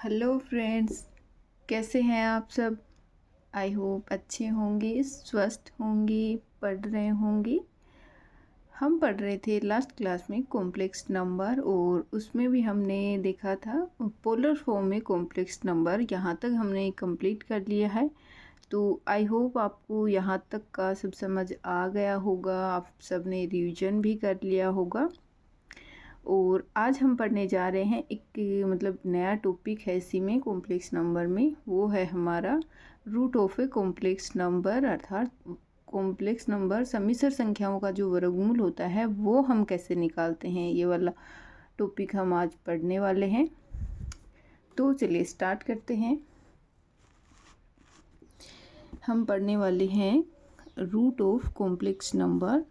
Hello friends, कैसे हैं आप सब। आई होप अच्छे होंगे, स्वस्थ होंगे, पढ़ रहे होंगे। हम पढ़ रहे थे लास्ट क्लास में कॉम्प्लेक्स नंबर और उसमें भी हमने देखा था पोलर फॉर्म में कॉम्प्लेक्स नंबर। यहाँ तक हमने कंप्लीट कर लिया है। तो आई होप आपको यहाँ तक का सब समझ आ गया होगा, आप सब ने रिवीजन भी कर लिया होगा। और आज हम पढ़ने जा रहे हैं एक मतलब नया टॉपिक है इसी में कॉम्प्लेक्स नंबर में। वो है हमारा root of a complex number, अर्थात कॉम्प्लेक्स नंबर सम्मिश्र संख्याओं का जो वर्गमूल होता है वो हम कैसे निकालते हैं। ये वाला टॉपिक हम आज पढ़ने वाले हैं। तो चलिए स्टार्ट करते हैं। हम पढ़ने वाले हैं रूट ऑफ कॉम्प्लेक्स नंबर।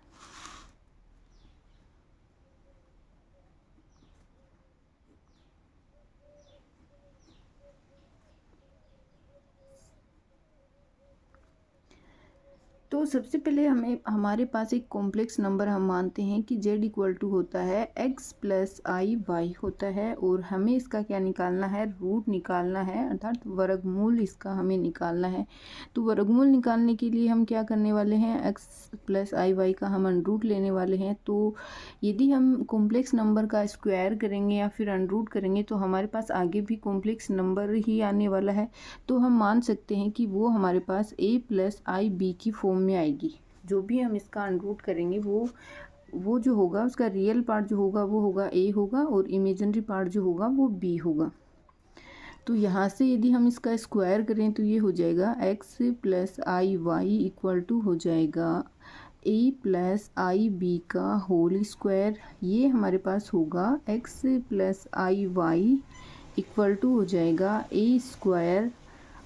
तो सबसे पहले हमारे पास एक कॉम्प्लेक्स नंबर हम मानते हैं कि z इक्वल टू होता है x प्लस आई वाई होता है और हमें इसका क्या निकालना है, रूट निकालना है, अर्थात वर्गमूल इसका हमें निकालना है। तो वर्गमूल निकालने के लिए हम क्या करने वाले हैं, x प्लस आई वाई का हम अनरूट लेने वाले हैं। तो यदि हम कॉम्प्लेक्स नंबर का स्क्वायर करेंगे या फिर अनरूट करेंगे तो हमारे पास आगे भी कॉम्प्लेक्स नंबर ही आने वाला है। तो हम मान सकते हैं कि वो हमारे पास a प्लस आई बी की फॉर्म में आएगी। जो भी हम इसका अनरूट करेंगे वो जो होगा उसका रियल पार्ट जो होगा वो होगा a होगा और इमेजिनरी पार्ट जो होगा वो b होगा। तो यहाँ से यदि हम इसका स्क्वायर करें तो ये हो जाएगा x plus i y equal to हो जाएगा a प्लस आई बी का होल स्क्वायर। ये हमारे पास होगा x plus i y equal to हो जाएगा a स्क्वायर,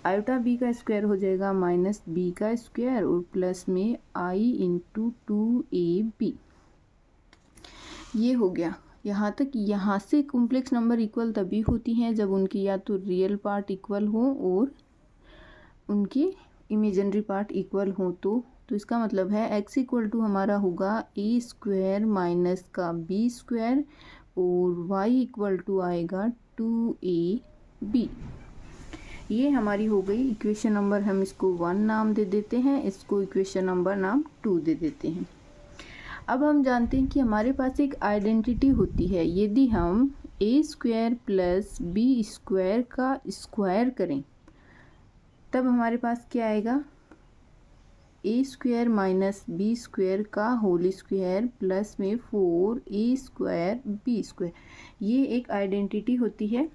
आयोटा बी का स्क्वायर हो जाएगा माइनस बी का स्क्वायर और प्लस में आई इंटू 2ab। ये हो गया। यहाँ तक यहाँ से कॉम्प्लेक्स नंबर इक्वल तभी होती हैं जब उनकी या तो रियल पार्ट इक्वल हो और उनके इमेजिनरी पार्ट इक्वल हो। तो इसका मतलब है x इक्वल टू हमारा होगा a स्क्वायर माइनस का b स्क्वायर और y इक्वल टू आएगा 2ab। ये हमारी हो गई इक्वेशन नंबर, हम इसको 1 नाम दे देते हैं, इसको इक्वेशन नंबर नाम 2 दे देते हैं। अब हम जानते हैं कि हमारे पास एक आइडेंटिटी होती है। यदि हम a square plus b square का स्क्वायर करें तब हमारे पास क्या आएगा, a square minus b square का होल स्क्वायर प्लस में 4a स्क्वायर b स्क्वायर। ये एक आइडेंटिटी होती है।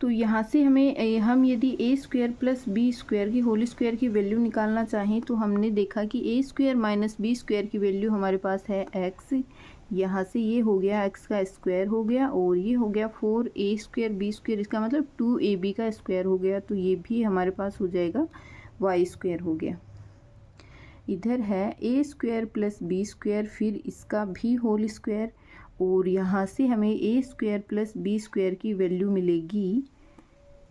तो यहाँ से हम यदि a square plus b square की होल स्क्वायर की वैल्यू निकालना चाहें तो हमने देखा कि a square minus b square की वैल्यू हमारे पास है x। यहाँ से ये हो गया x का स्क्वायर हो गया और ये हो गया 4a स्क्वायर बी स्क्वायर, इसका मतलब 2ab का स्क्वायर हो गया। तो ये भी हमारे पास हो जाएगा y स्क्वायर हो गया। इधर है a square plus b square, फिर इसका भी होल स्क्वायर और यहाँ से हमें a square plus b square की वैल्यू मिलेगी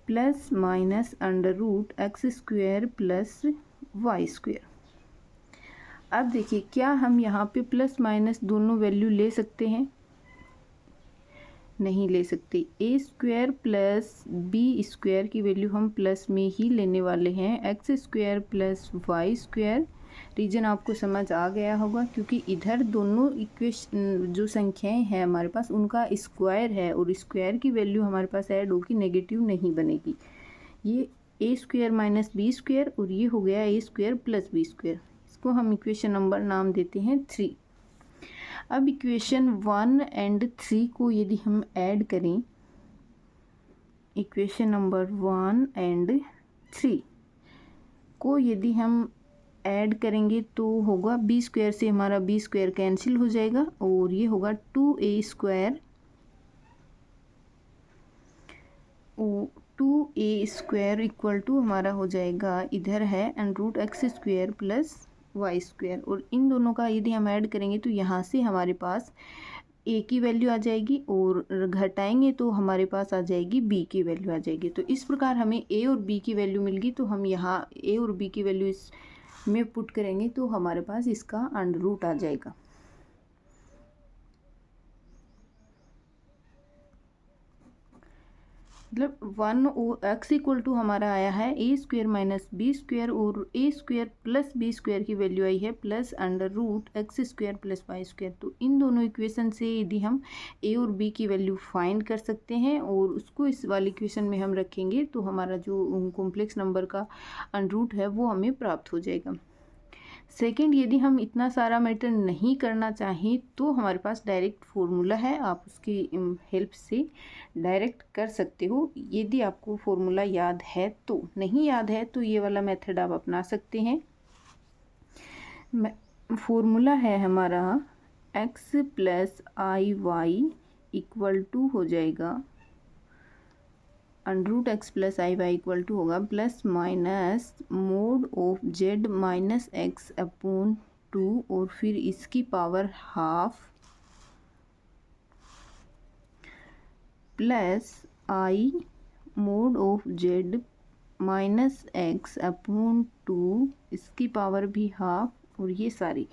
plus minus under root x square plus y square. अब देखिए क्या हम यहाँ पे प्लस माइनस दोनों वैल्यू ले सकते हैं, नहीं ले सकते। a square plus b square की वैल्यू हम प्लस में ही लेने वाले हैं, x square plus y square. Reason आपको समझ आ गया होगा क्योंकि इधर दोनों इक्वेशन जो संख्याएं हैं हमारे पास उनका स्क्वायर है और स्क्वायर की वैल्यू हमारे पास ऐड होगी, नेगेटिव नहीं बनेगी। ये a square minus b square और ये हो गया a square plus b square. इसको हम इक्वेशन नंबर नाम देते हैं 3। अब इक्वेशन 1 एंड 3 को यदि हम ऐड करें, इक्वेशन नंबर 1 एंड 3 को यदि हम ऐड करेंगे तो होगा बी स्क्वायर से हमारा बी स्क्वायर कैंसिल हो जाएगा और ये होगा 2a square, 2a square equal to हमारा हो जाएगा, इधर है and root x square plus y square. और इन दोनों का यदि हम ऐड करेंगे तो यहाँ से हमारे पास a की वैल्यू आ जाएगी और घटाएंगे तो हमारे पास आ जाएगी b की वैल्यू आ जाएगी। तो इस प्रकार हमें a और b की वैल्यू मिल गई। तो हम यहाँ a और b की वैल्यू इस में पुट करेंगे तो हमारे पास इसका अंडर रूट आ जाएगा। मतलब 1 और एक्स इक्वल टू हमारा आया है a square minus b square और a square plus b square की वैल्यू आई है plus under root x square plus y square. तो इन दोनों इक्वेशन से यदि हम ए और बी की वैल्यू फाइंड कर सकते हैं और उसको इस वाली इक्वेशन में हम रखेंगे तो हमारा जो कॉम्प्लेक्स नंबर का अंडर रूट है वो हमें प्राप्त हो जाएगा। सेकंड, यदि हम इतना सारा मैटर नहीं करना चाहें तो हमारे पास डायरेक्ट फॉर्मूला है, आप उसकी हेल्प से डायरेक्ट कर सकते हो यदि आपको फॉर्मूला याद है तो। नहीं याद है तो ये वाला मेथड आप अपना सकते हैं। फॉर्मूला है हमारा x plus i y equal to हो जाएगा under root x plus i y equal to होगा plus minus mod of z minus x upon 2 और फिर इसकी power half plus i mod of z minus x upon 2 इसकी power भी half और ये सारी।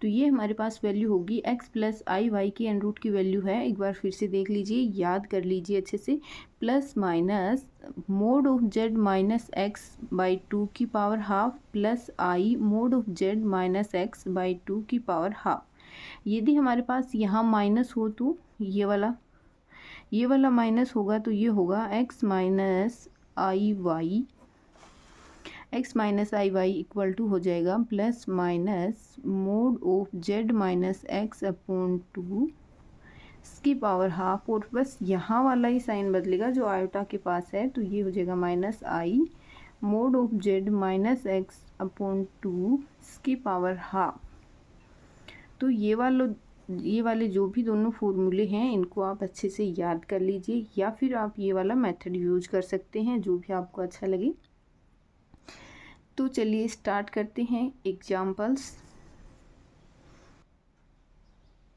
तो ये हमारे पास वैल्यू होगी x प्लस आई वाई की अंडर रूट की वैल्यू है, एक बार फिर से देख लीजिए, याद कर लीजिए अच्छे से, plus minus mod of z minus x by 2 की power half plus i mod of z minus x by 2 की पावर हाफ। यदि हमारे पास यहाँ माइनस हो तो ये वाला माइनस होगा तो ये होगा x minus i y equal to हो जाएगा plus minus mod of z minus x upon 2 इसकी पावर हाफ और बस यहाँ वाला ही साइन बदलेगा जो आयोटा के पास है, तो ये हो जाएगा minus I mod of z minus x upon 2 इसकी पावर हाफ। तो ये वाले जो भी दोनों फॉर्मूले हैं इनको आप अच्छे से याद कर लीजिए या फिर आप ये वाला मेथड यूज कर सकते हैं, जो भी आपको अच्छा लगे। तो चलिए स्टार्ट करते हैं एग्जाम्पल्स।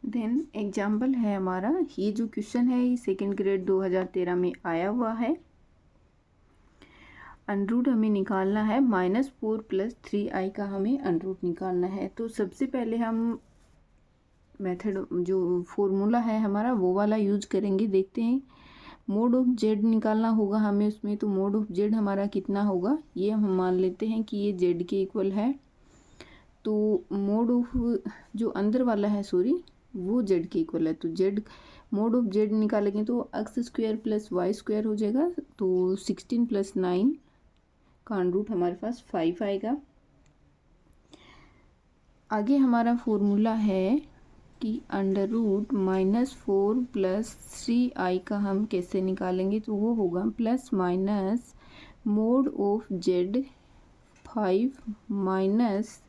देन एग्जाम्पल है हमारा, ये जो क्वेश्चन है ये सेकेंड ग्रेड 2013 में आया हुआ है। अंडर रूट हमें निकालना है -4 प्लस 3i का हमें अंडर रूट निकालना है। तो सबसे पहले हम मेथड जो फॉर्मूला है हमारा वो वाला यूज करेंगे। देखते हैं, मोड ऑफ जेड निकालना होगा हमें उसमें, तो मोड ऑफ जेड हमारा कितना होगा, ये हम मान लेते हैं कि ये जेड के इक्वल है। तो मोड ऑफ जो अंदर वाला है वो जेड के इक्वल है, तो जेड मोड ऑफ जेड निकालेंगे तो x square plus y square हो जाएगा। तो 16 प्लस 9 का अंडर रूट हमारे पास 5 आएगा। आगे हमारा फॉर्मूला है कि अंडर रूट -4 प्लस 3i का हम कैसे निकालेंगे, तो वो होगा plus minus mod of Z 5 minus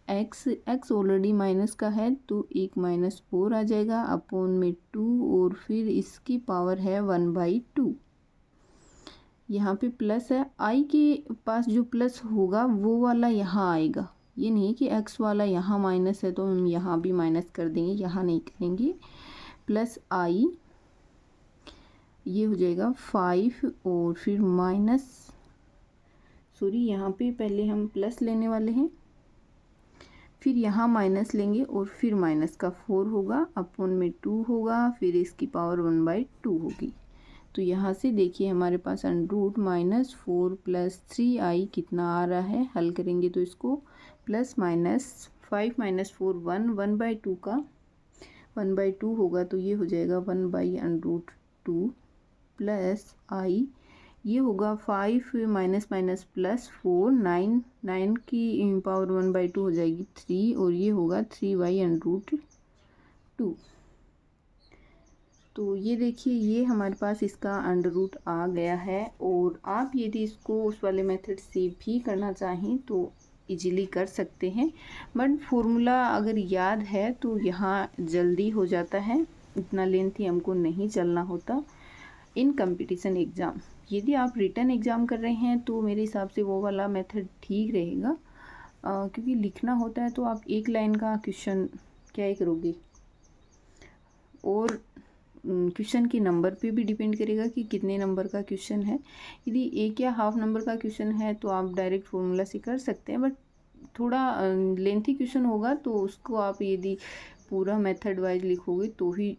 x already minus का है तो एक -4 आ जाएगा अपॉन में 2 और फिर इसकी पावर है 1/2। यहाँ पे प्लस है, आई के पास जो प्लस होगा वो वाला यहाँ आएगा, ये नहीं कि एक्स वाला यहाँ माइनस है तो हम यहाँ भी माइनस कर देंगे, यहाँ नहीं करेंगे। प्लस आई ये हो जाएगा 5 और फिर यहाँ पे पहले हम प्लस लेने वाले हैं, फिर यहाँ माइनस लेंगे और फिर माइनस का 4 होगा अपॉन में 2 होगा, फिर इसकी पावर 1/2 होगी। तो यहाँ से देखिए हमारे पास अंडर रूट -4 प्लस 3i कितना आ रहा है, हल करेंगे तो इसको प्लस माइनस 5 माइनस 4 1/2 का 1/2 होगा, तो ये हो जाएगा 1/√2 प्लस आई ये होगा 5 माइनस माइनस प्लस 4 9 की पावर 1/2 हो जाएगी 3 और ये होगा 3/√2। तो ये देखिए ये हमारे पास इसका अंडर रूट आ गया है। और आप यदि इसको उस वाले मेथड से भी करना चाहें तो इजीली कर सकते हैं, बट फॉर्मूला अगर याद है तो यहाँ जल्दी हो जाता है, इतना लेंथी हमको नहीं चलना होता इन कंपटीशन एग्ज़ाम। यदि आप रिटन एग्ज़ाम कर रहे हैं तो मेरे हिसाब से वो वाला मेथड ठीक रहेगा, क्योंकि लिखना होता है तो आप एक लाइन का क्वेश्चन क्या ही करोगे, और क्वेश्चन के नंबर पे भी डिपेंड करेगा कि कितने नंबर का क्वेश्चन है। यदि एक या हाफ नंबर का क्वेश्चन है तो आप डायरेक्ट फॉर्मूला से कर सकते हैं, बट थोड़ा लेंथी क्वेश्चन होगा तो उसको आप यदि पूरा मेथड वाइज लिखोगे तो ही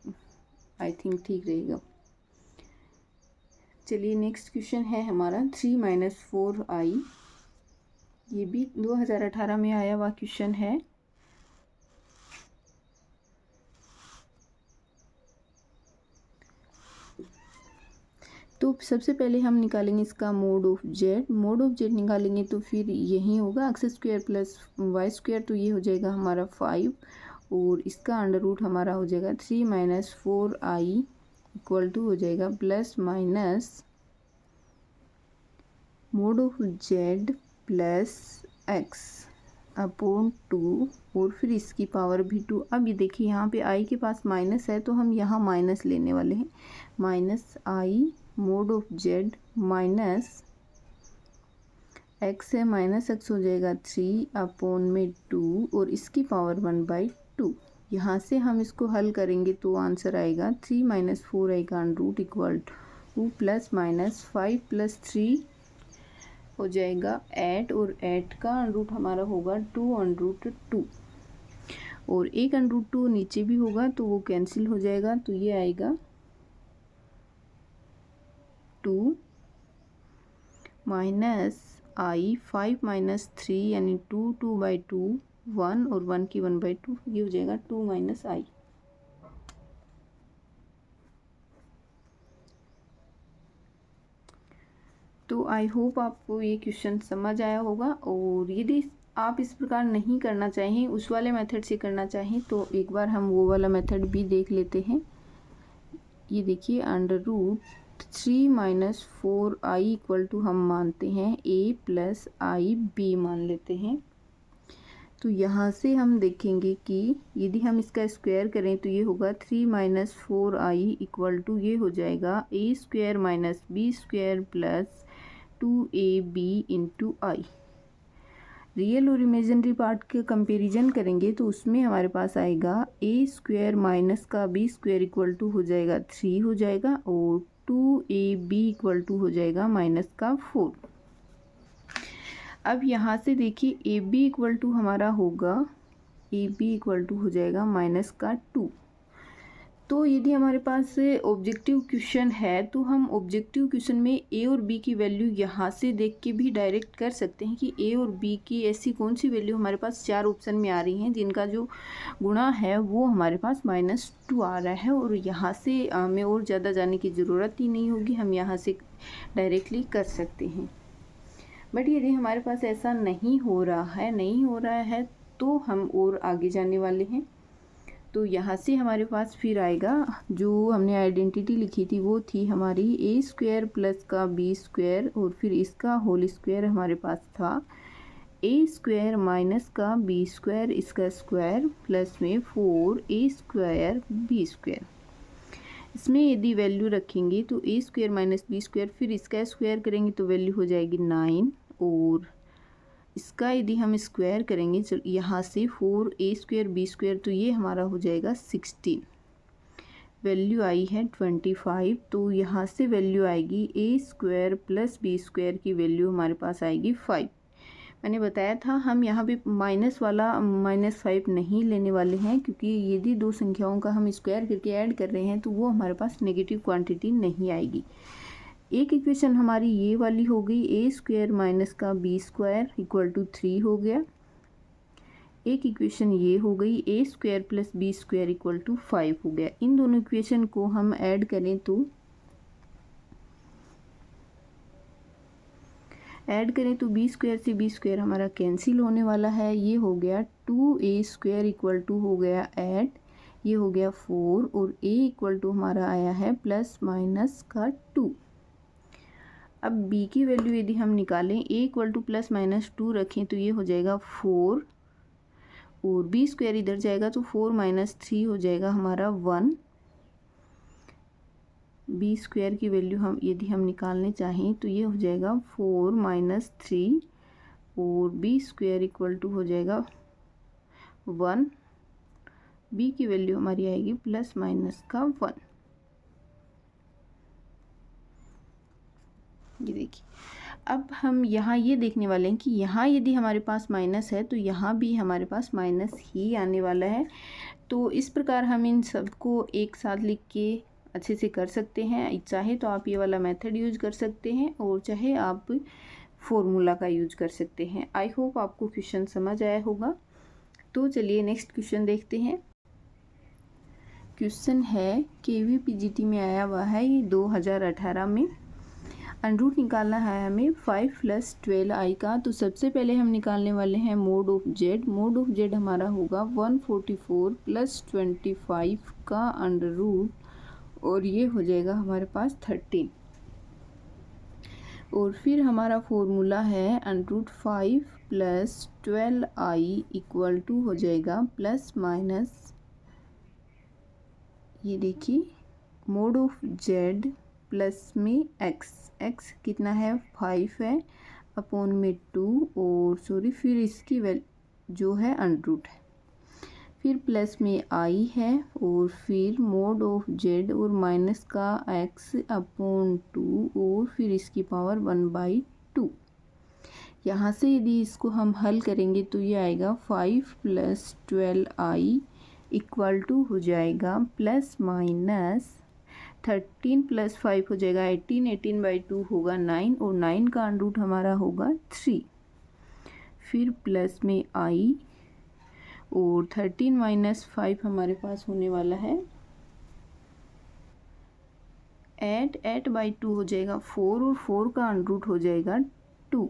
आई थिंक ठीक रहेगा। चलिए नेक्स्ट क्वेश्चन है हमारा 3 - 4i। ये भी 2018 में आया हुआ क्वेश्चन है। तो सबसे पहले हम निकालेंगे इसका mode of Z. Mode of z निकालेंगे तो फिर यही होगा x² + y², तो ये हो जाएगा हमारा 5 और इसका अंडर रूट हमारा हो जाएगा 3 - 4i इक्वल टू हो जाएगा plus minus mod of Z plus x upon 2 और फिर इसकी पावर भी 2। अब ये देखिए यहाँ पे i के पास माइनस है तो हम यहाँ माइनस लेने वाले हैं। -i mode of z minus x है, -x हो जाएगा 3 अपॉन में 2 और इसकी पावर 1/2। यहाँ से हम इसको हल करेंगे तो आंसर आएगा 3 - 4i का under root equal to plus minus 5 + 3 हो जाएगा 8 और 8 का अंडर रूट हमारा होगा 2√2 और एक अंडर रूट 2 नीचे भी होगा तो वो कैंसिल हो जाएगा, तो ये आएगा 2 -i 5 - 3 यानी 2/2 1 और 1 की 1/2, ये हो जाएगा 2 - i। तो आई होप आपको ये क्वेश्चन समझ आया होगा और यदि आप इस प्रकार नहीं करना चाहें, उस वाले मेथड से करना चाहें तो एक बार हम वो वाला मेथड भी देख लेते हैं। ये देखिए under root 3 - 4i equal to हम मानते हैं a + i b मान लेते हैं। तो यहाँ से हम देखेंगे कि यदि हम इसका स्क्वायर करें तो ये होगा 3 - 4i इक्वल टू ये हो जाएगा a² - b² plus 2ab into i. Real और इमेजिनरी पार्ट के कंपैरिजन करेंगे तो उसमें हमारे पास आएगा a² माइनस का b² इक्वल टू हो जाएगा 3 हो जाएगा और 2ab इक्वल टू हो जाएगा -4। अब यहाँ से देखिए ab इक्वल टू हमारा होगा ab इक्वल टू हो जाएगा -2। तो यदि हमारे पास ऑब्जेक्टिव क्वेश्चन है तो हम ऑब्जेक्टिव क्वेश्चन में a और b की वैल्यू यहाँ से देख के भी डायरेक्ट कर सकते हैं कि a और b की ऐसी कौन सी वैल्यू हमारे पास 4 ऑप्शन में आ रही हैं जिनका जो गुणा है वो हमारे पास -2 आ रहा है और यहाँ से हमें और ज़्यादा जाने की ज़रूरत ही नहीं होगी, हम यहाँ से डायरेक्टली कर सकते हैं। बट यदि हमारे पास ऐसा नहीं हो रहा है तो हम और आगे जाने वाले हैं। तो यहाँ से हमारे पास फिर आएगा जो हमने आइडेंटिटी लिखी थी वो थी हमारी a² प्लस का b² और फिर इसका होल स्क्वायर हमारे पास था a² माइनस का b² इसका स्क्वायर प्लस में 4a² b²। इसमें यदि वैल्यू रखेंगे तो a² माइनस b² फिर इसका स्क्वायर करेंगे तो वैल्यू हो जाएगी 9 और इसका यदि हम स्क्वायर करेंगे चलो यहाँ से 4a² b² तो ये हमारा हो जाएगा 16। वैल्यू आई है 25, तो यहाँ से वैल्यू आएगी a² प्लस b² की वैल्यू हमारे पास आएगी 5। मैंने बताया था हम यहाँ पे माइनस वाला -5 नहीं लेने वाले हैं क्योंकि यदि दो संख्याओं का हम स्क्वायर करके ऐड कर रहे हैं तो वो हमारे पास नेगेटिव क्वांटिटी नहीं आएगी। एक इक्वेशन हमारी ये वाली हो गई a² माइनस का b² इक्वल टू 3 हो गया। एक इक्वेशन ये हो गई a² plus b² equal to 5 हो गया। इन दोनों इक्वेशन को हम ऐड करें तो b² से b² हमारा कैंसिल होने वाला है। ये हो गया 2a² इक्वल टू हो गया 8, ये हो गया 4 और a इक्वल टू हमारा आया है प्लस माइनस का 2। अब b की वैल्यू यदि हम निकालें a equal to plus minus 2 रखें तो ये हो जाएगा 4 और b² इधर जाएगा तो 4 माइनस 3 हो जाएगा हमारा 1। b² की वैल्यू हम यदि हम निकालने चाहें तो ये हो जाएगा 4 माइनस 3 और b² इक्वल टू हो जाएगा 1। b की वैल्यू हमारी आएगी प्लस माइनस का 1। ये देखिए अब हम यहाँ ये देखने वाले हैं कि यहाँ यदि हमारे पास माइनस है तो यहाँ भी हमारे पास माइनस ही आने वाला है। तो इस प्रकार हम इन सब को एक साथ लिख के अच्छे से कर सकते हैं। चाहे तो आप ये वाला मेथड यूज कर सकते हैं और चाहे आप फॉर्मूला का यूज कर सकते हैं। आई होप आपको क्वेश्चन समझ आया होगा। तो चलिए नेक्स्ट क्वेश्चन देखते हैं। क्वेश्चन है KVPGT में आया हुआ है ये 2018 में। अंडरूट निकालना है हमें 5 + 12i का। तो सबसे पहले हम निकालने वाले हैं mode of Z. Mode of Z हमारा होगा 144 + 25 का अंडररूट और ये हो जाएगा हमारे पास 13। और फिर हमारा फॉर्मूला है √5 + 12i = हो जाएगा प्लस माइनस, ये देखिए मोड ऑफ जेड प्लस में x कितना है 5 है अपॉन में 2 और सॉरी फिर इसकी जो है अंडरूट है, फिर प्लस में i है और फिर मोड ऑफ जेड और माइनस का x अपॉन 2 और फिर इसकी पावर 1/2। यहाँ से यदि इसको हम हल करेंगे तो ये आएगा 5 + 12i = हो जाएगा प्लस माइनस 13 + 5 हो जाएगा 18, 18/2 होगा 9 और 9 का अंडरूट हमारा होगा 3। फिर प्लस में i और 13 - 5 हमारे पास होने वाला है 8, 8/2 हो जाएगा 4 और 4 का अंडरूट हो जाएगा 2।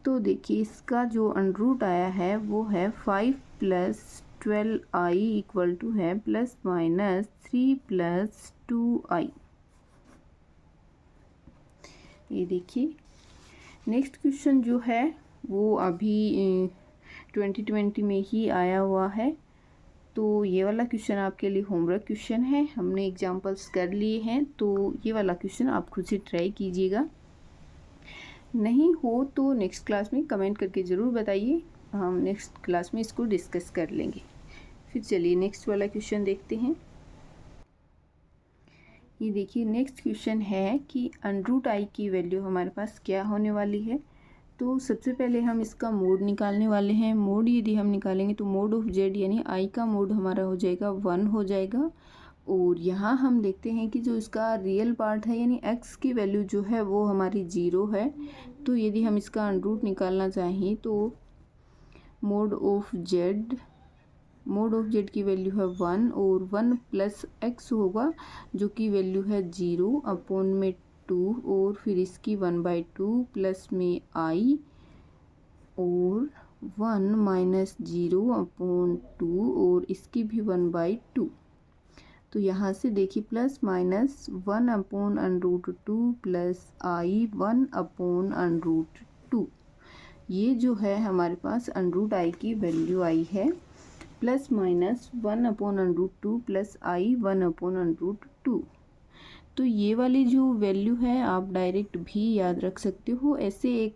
तो देखिए इसका जो अंडरूट आया है वो है 5 + 12i = है प्लस माइनस 3 + 2i। ये देखिए नेक्स्ट क्वेश्चन जो है वो अभी 2020 में ही आया हुआ है। तो ये वाला क्वेश्चन आपके लिए होमवर्क क्वेश्चन है, हमने एग्जांपल्स कर लिए हैं। तो ये वाला क्वेश्चन आप खुद से ट्राई कीजिएगा। नहीं हो तो नेक्स्ट क्लास में कमेंट करके ज़रूर बताइए, हम नेक्स्ट क्लास में इसको डिस्कस कर लेंगे। फिर चलिए नेक्स्ट वाला क्वेश्चन देखते हैं। ये देखिए नेक्स्ट क्वेश्चन है कि √i की वैल्यू हमारे पास क्या होने वाली है। तो सबसे पहले हम इसका मोड निकालने वाले हैं। मोड यदि हम निकालेंगे तो मोड ऑफ जेड यानी i का मोड हमारा हो जाएगा 1 हो जाएगा। और यहाँ हम देखते हैं कि जो इसका रियल पार्ट है यानी x की वैल्यू जो है वो हमारी 0 है। तो यदि हम इसका अंडरूट निकालना चाहें तो मोड ऑफ जेड की वैल्यू है 1 और 1 + x होगा जो कि वैल्यू है 0 अपॉन में 2 और फिर इसकी 1/2 प्लस में i और 1 - 0 अपॉन 2 और इसकी भी 1/2। तो यहाँ से देखिए plus minus 1 upon √2 plus i 1 upon √2। ये जो है हमारे पास √i की वैल्यू आई है plus minus 1 upon √2 plus i 1 upon √2। तो ये वाली जो वैल्यू है आप डायरेक्ट भी याद रख सकते हो। ऐसे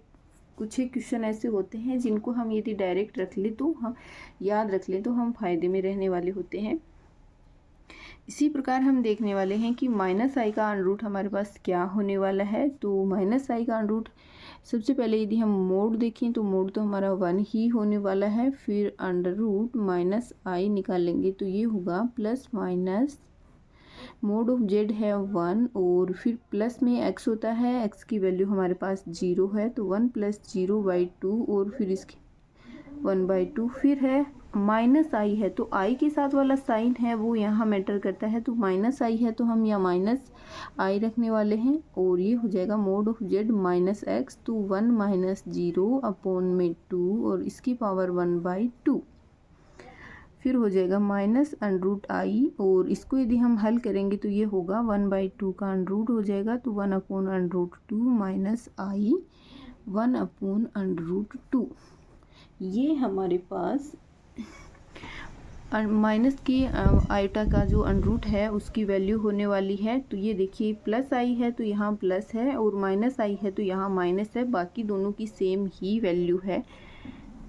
कुछ एक क्वेश्चन ऐसे होते हैं जिनको हम यदि डायरेक्ट रख ले तो हम याद रख लें तो हम फायदे में रहने वाले होते हैं। इसी प्रकार हम देखने वाले हैं कि -i का अंडरूट हमारे पास क्या होने वाला है। तो -i का अंडरूट सबसे पहले यदि हम मोड देखें तो मोड तो हमारा 1 ही होने वाला है। फिर अंडररूट -i निकालेंगे तो ये होगा plus minus mod of Z है 1 और फिर प्लस में x होता है, x की वैल्यू हमारे पास 0 है तो 1 + 0/2 और फिर इसकी 1/2 फिर है -i है तो i के साथ वाला साइन है वो यहाँ मैटर करता है। तो -i है तो हम यहाँ -i रखने वाले हैं और ये हो जाएगा मोड ऑफ जेड -x तो 1 - 0 अपॉन में 2 और इसकी पावर 1/2 फिर हो जाएगा -√i और इसको यदि हम हल करेंगे तो ये होगा 1/2 का अंडरूट हो जाएगा तो 1 अपॉन √2 -i 1 अपॉन √2। ये हमारे पास माइनस की आइटा का जो अंडरूट है उसकी वैल्यू होने वाली है। तो ये देखिए प्लस आई है तो यहाँ प्लस है और -i है तो यहाँ माइनस है, बाकी दोनों की सेम ही वैल्यू है।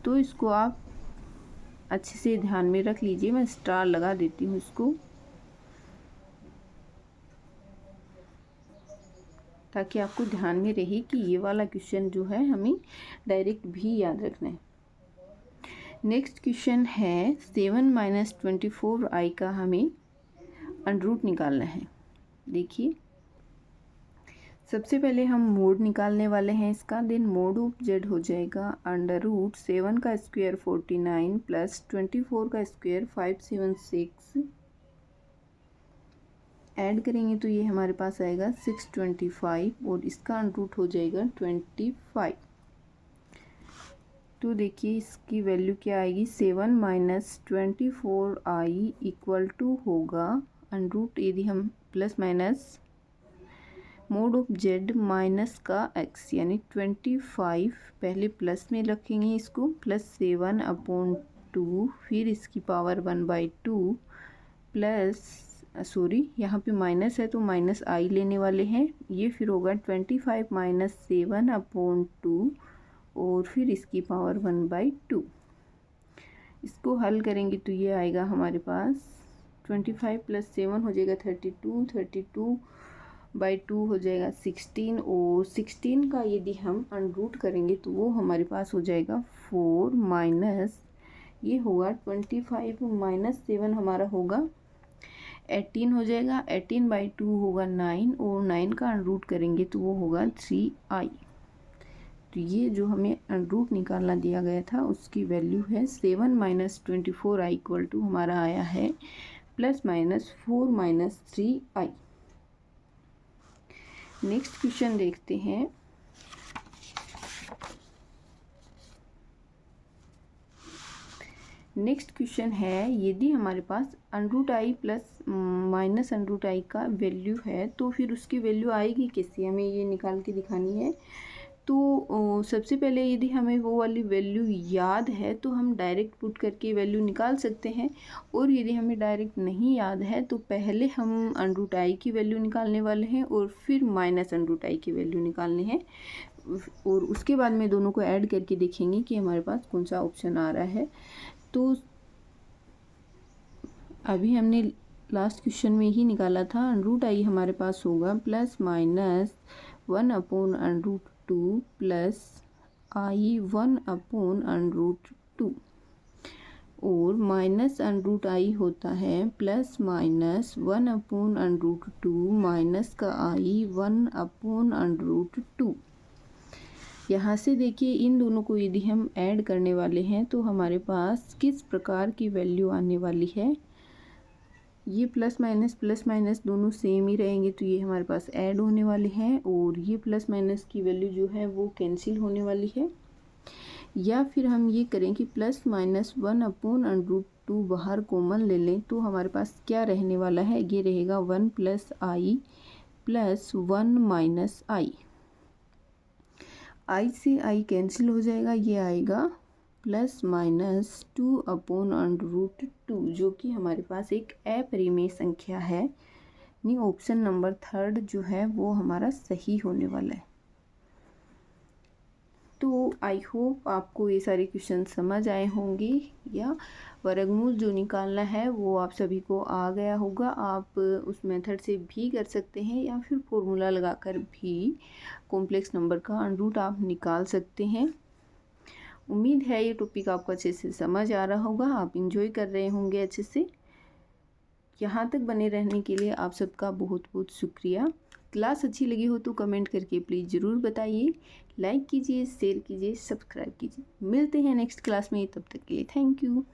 तो इसको आप अच्छे से ध्यान में रख लीजिए। मैं स्टार लगा देती हूँ इसको ताकि आपको ध्यान में रहे कि ये वाला क्वेश्चन जो है हमें डायरेक्ट भी याद रखना है। नेक्स्ट क्वेश्चन है 7 - 24i का हमें अंडर निकालना है। देखिए सबसे पहले हम मोड निकालने वाले हैं इसका। देन मोड ऑफ जेड हो जाएगा √7 का स्क्वायर 49 प्लस 24 का स्क्वायर 576, ऐड करेंगे तो ये हमारे पास आएगा 625 और इसका अंडर हो जाएगा 25। तो देखिए इसकी वैल्यू क्या आएगी, 7 माइनस 24i इक्वल टू होगा अंडर, यदि हम plus minus mod of z minus का x यानी 25, पहले प्लस में रखेंगे इसको, प्लस 7/2, फिर इसकी पावर 1/2 प्लस सॉरी यहाँ पे माइनस है तो माइनस आई लेने वाले हैं, ये फिर होगा 25 माइनस 7/2 और फिर इसकी पावर 1/2। इसको हल करेंगे तो ये आएगा हमारे पास 25 प्लस 7 हो जाएगा 32, 32/2 हो जाएगा 16 और 16 का यदि हम अंडर करेंगे तो वो हमारे पास हो जाएगा 4 माइनस ये होगा 25 माइनस 7 हमारा होगा 18 हो जाएगा, 18/2 होगा 9 और 9 का अंडर करेंगे तो वो होगा 3i। तो ये जो हमें अंडर निकालना दिया गया था उसकी वैल्यू है 7 माइनस 24i इक्वल टू हमारा आया है plus minus 4 minus 3i। Next question देखते हैं। नेक्स्ट क्वेश्चन है, यदि हमारे पास √i प्लस माइनस √i का वैल्यू है तो फिर उसकी वैल्यू आएगी कैसे, हमें ये निकाल के दिखानी है। तो सबसे पहले यदि हमें वो वाली वैल्यू याद है तो हम डायरेक्ट पुट करके वैल्यू निकाल सकते हैं, और यदि हमें डायरेक्ट नहीं याद है तो पहले हम √i की वैल्यू निकालने वाले हैं और फिर माइनस √i की वैल्यू निकालने हैं, और उसके बाद में दोनों को ऐड करके देखेंगे कि हमारे पास कौन सा ऑप्शन आ रहा है। तो अभी हमने लास्ट क्वेश्चन में ही निकाला था, √i हमारे पास होगा प्लस माइनस 1/√2 प्लस i 1/√2 और माइनस √i होता है प्लस माइनस 1/√2 माइनस का i 1/√2। यहाँ से देखिए इन दोनों को यदि हम ऐड करने वाले हैं तो हमारे पास किस प्रकार की वैल्यू आने वाली है। ये प्लस माइनस दोनों सेम ही रहेंगे तो ये हमारे पास ऐड होने वाले हैं, और ये प्लस माइनस की वैल्यू जो है वो कैंसिल होने वाली है। या फिर हम ये करें कि प्लस माइनस 1/√2 बाहर कॉमन ले लें तो हमारे पास क्या रहने वाला है, ये रहेगा 1 plus i plus 1 minus I. i से i कैंसिल हो जाएगा, ये आएगा प्लस माइनस 2/√2 जो कि हमारे पास एक अपरिमेय संख्या है, यानी ऑप्शन नंबर 3 जो है वो हमारा सही होने वाला है। तो आई होप आपको ये सारे क्वेश्चन समझ आए होंगे, या वर्गमूल जो निकालना है वो आप सभी को आ गया होगा। आप उस मेथड से भी कर सकते हैं या फिर फॉर्मूला लगाकर भी कॉम्प्लेक्स नंबर का अंडर आप निकाल सकते हैं। उम्मीद है ये टॉपिक आपको अच्छे से समझ आ रहा होगा, आप इंजॉय कर रहे होंगे अच्छे से। यहाँ तक बने रहने के लिए आप सबका बहुत बहुत शुक्रिया। क्लास अच्छी लगी हो तो कमेंट करके प्लीज़ ज़रूर बताइए, लाइक कीजिए, शेयर कीजिए, सब्सक्राइब कीजिए। मिलते हैं नेक्स्ट क्लास में, तब तक के लिए थैंक यू।